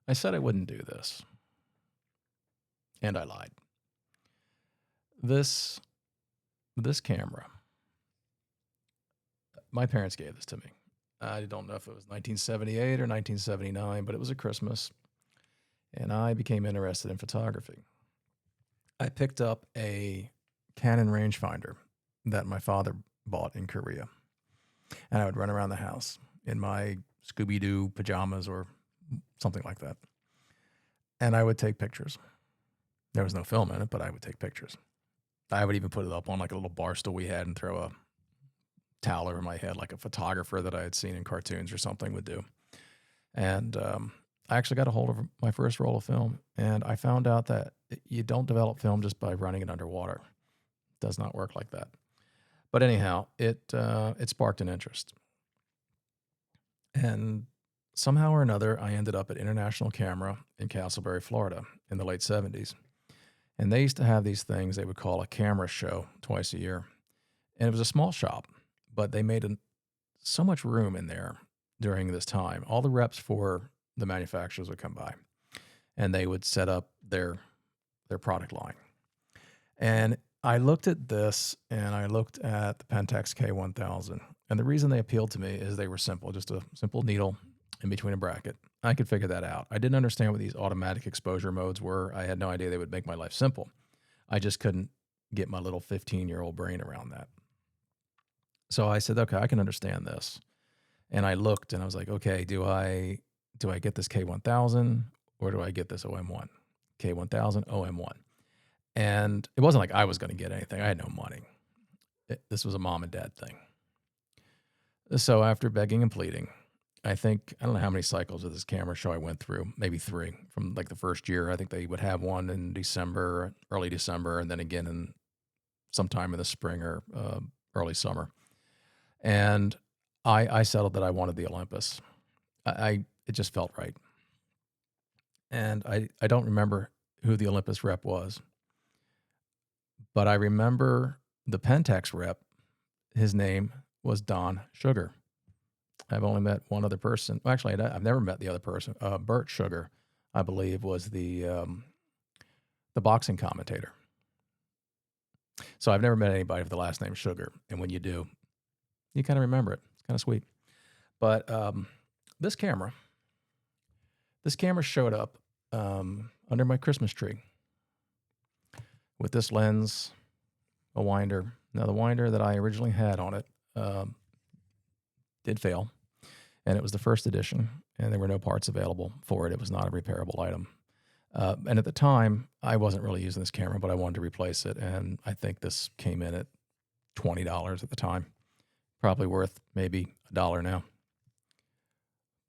I said I wouldn't do this, and I lied. This this camera, my parents gave this to me. I don't know if it was 1978 or 1979, but it was a Christmas, and I became interested in photography. I picked up a Canon rangefinder that my father bought in Korea, and I would run around the house in my Scooby Doo pajamas or something like that, and I would take pictures. There was no film in it, but I would take pictures. I would even put it up on like a little bar stool we had and throw a towel over my head, like a photographer that I had seen in cartoons or something would do. And I actually got a hold of my first roll of film, and I found out that you don't develop film just by running it underwater. It does not work like that. But anyhow, it sparked an interest, and somehow or another, I ended up at International Camera in Castleberry, Florida, in the late '70s. And they used to have these things they would call a camera show twice a year, and it was a small shop, but they made so much room in there during this time. All the reps for the manufacturers would come by, and they would set up their product line. And I looked at this, and I looked at the Pentax K1000, and the reason they appealed to me is they were simple, just a simple needle in between a bracket. I could figure that out. I didn't understand what these automatic exposure modes were. I had no idea they would make my life simple. I just couldn't get my little 15-year-old brain around that. So I said, okay, I can understand this. And I looked and I was like, okay, do I get this K1000 or do I get this OM1? K1000, OM1. And it wasn't like I was going to get anything. I had no money. This was a mom and dad thing. So after begging and pleading, I don't know how many cycles of this camera show I went through, maybe 3 from like the first year. I think they would have one in December, early December, and then again in sometime in the spring or early summer. And I settled that I wanted the Olympus. It just felt right. And I don't remember who the Olympus rep was, but I remember the Pentax rep. His name was Don Sugar. I've only met one other person. Well, actually, I've never met the other person. Bert Sugar, I believe, was the boxing commentator. So I've never met anybody with the last name Sugar. And when you do, you kind of remember it. It's kind of sweet. But this camera showed up under my Christmas tree with this lens, a winder. Now, the winder that I originally had on it did fail, and it was the first edition, and there were no parts available for it. It was not a repairable item. And at the time, I wasn't really using this camera, but I wanted to replace it, and I think this came in at $20 at the time. Probably worth maybe $1 now.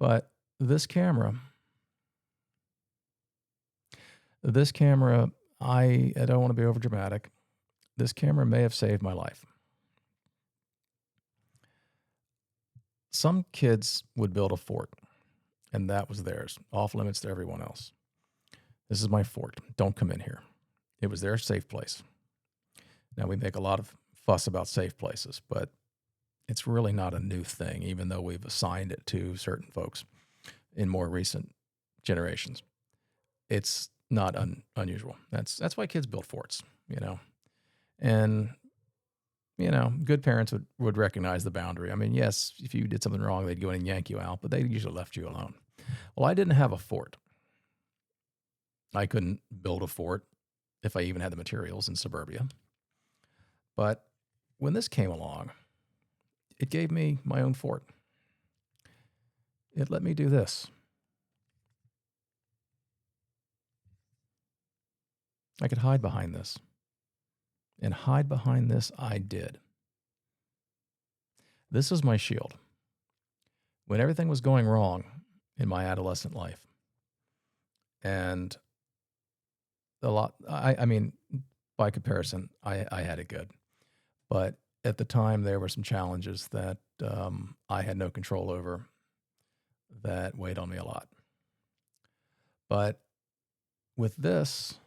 But this camera, I don't want to be overdramatic. This camera may have saved my life. Some kids would build a fort, and that was theirs, off limits to everyone else. This is my fort. Don't come in here. It was their safe place. Now, we make a lot of fuss about safe places, but it's really not a new thing, even though we've assigned it to certain folks in more recent generations. It's not unusual. That's why kids build forts, And, good parents would recognize the boundary. I mean, yes, if you did something wrong, they'd go in and yank you out, but they usually left you alone. Well, I didn't have a fort. I couldn't build a fort if I even had the materials in suburbia. But when this came along, it gave me my own fort. It let me do this. I could hide behind this. And hide behind this I did. This is my shield. When everything was going wrong in my adolescent life, and I mean, by comparison, I had it good. But at the time, there were some challenges that I had no control over that weighed on me a lot. But with this,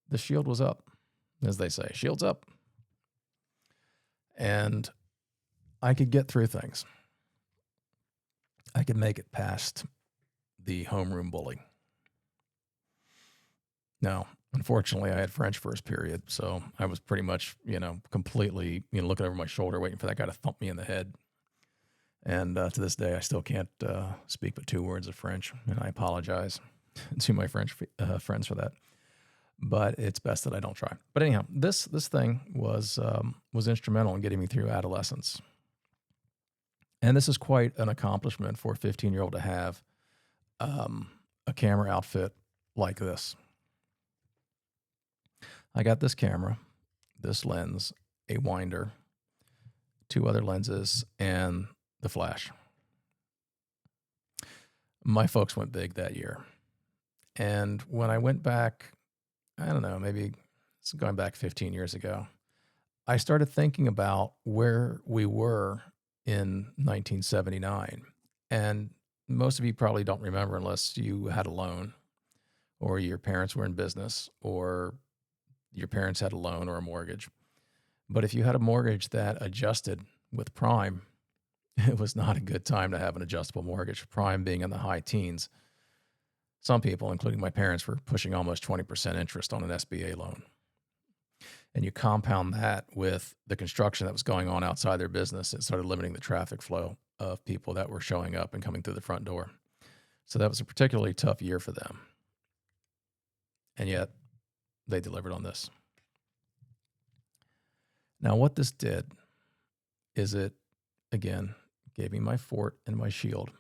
the shield was up, as they say. Shield's up. And I could get through things. I could make it past the homeroom bully. Now, unfortunately, I had French first period, so I was pretty much, completely, looking over my shoulder, waiting for that guy to thump me in the head. And to this day, I still can't speak but 2 words of French, and I apologize to my French friends for that. But it's best that I don't try. But anyhow, this thing was instrumental in getting me through adolescence, and this is quite an accomplishment for a 15-year-old to have a camera outfit like this. I got this camera, this lens, a winder, 2 other lenses, and the flash. My folks went big that year. And when I went back, I don't know, maybe it's going back 15 years ago, I started thinking about where we were in 1979. And most of you probably don't remember unless you had a loan or your parents were in business or your parents had a loan or a mortgage. But if you had a mortgage that adjusted with prime, it was not a good time to have an adjustable mortgage, prime being in the high teens. Some people, including my parents, were pushing almost 20% interest on an SBA loan. And you compound that with the construction that was going on outside their business, it started limiting the traffic flow of people that were showing up and coming through the front door. So that was a particularly tough year for them. And yet, they delivered on this. Now, what this did is it, again, gave me my fort and my shield.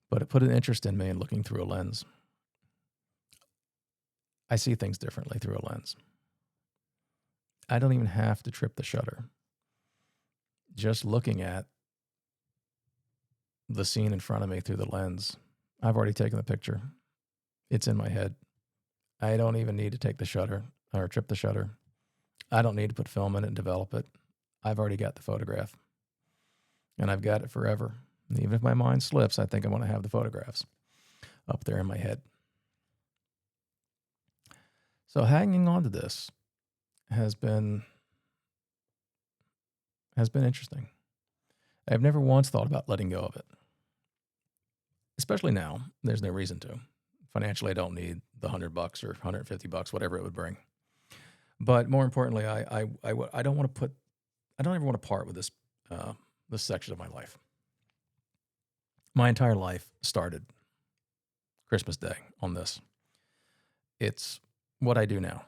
But it put an interest in me in looking through a lens. I see things differently through a lens. I don't even have to trip the shutter. Just looking at the scene in front of me through the lens, I've already taken the picture. It's in my head. I don't even need to take the shutter or trip the shutter. I don't need to put film in it and develop it. I've already got the photograph. And I've got it forever. And even if my mind slips, I think I want to have the photographs up there in my head. So hanging on to this has been interesting. I've never once thought about letting go of it. Especially now, there's no reason to. Financially, I don't need the $100 or $150, whatever it would bring. But more importantly, I don't ever want to part with this section of my life. My entire life started Christmas Day on this. It's what I do now.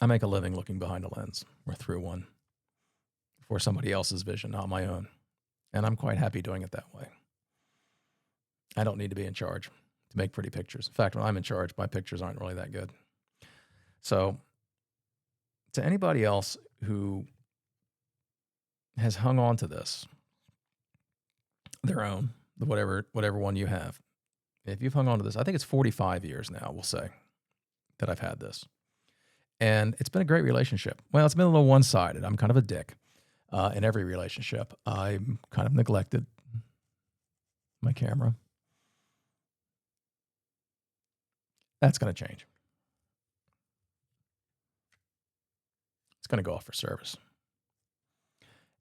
I make a living looking behind a lens or through one for somebody else's vision, not my own. And I'm quite happy doing it that way. I don't need to be in charge to make pretty pictures. In fact, when I'm in charge, my pictures aren't really that good. So to anybody else who has hung on to this, their own, whatever one you have, if you've hung on to this, I think it's 45 years now, we'll say, that I've had this. And it's been a great relationship. Well, it's been a little one-sided. I'm kind of a dick in every relationship. I'm kind of neglected my camera. That's going to change. It's going to go off for service.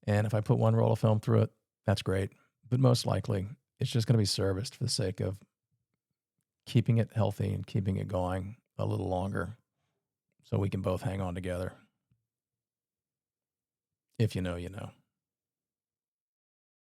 And if I put one roll of film through it, that's great. But most likely, it's just going to be serviced for the sake of keeping it healthy and keeping it going a little longer so we can both hang on together. If you know, you know.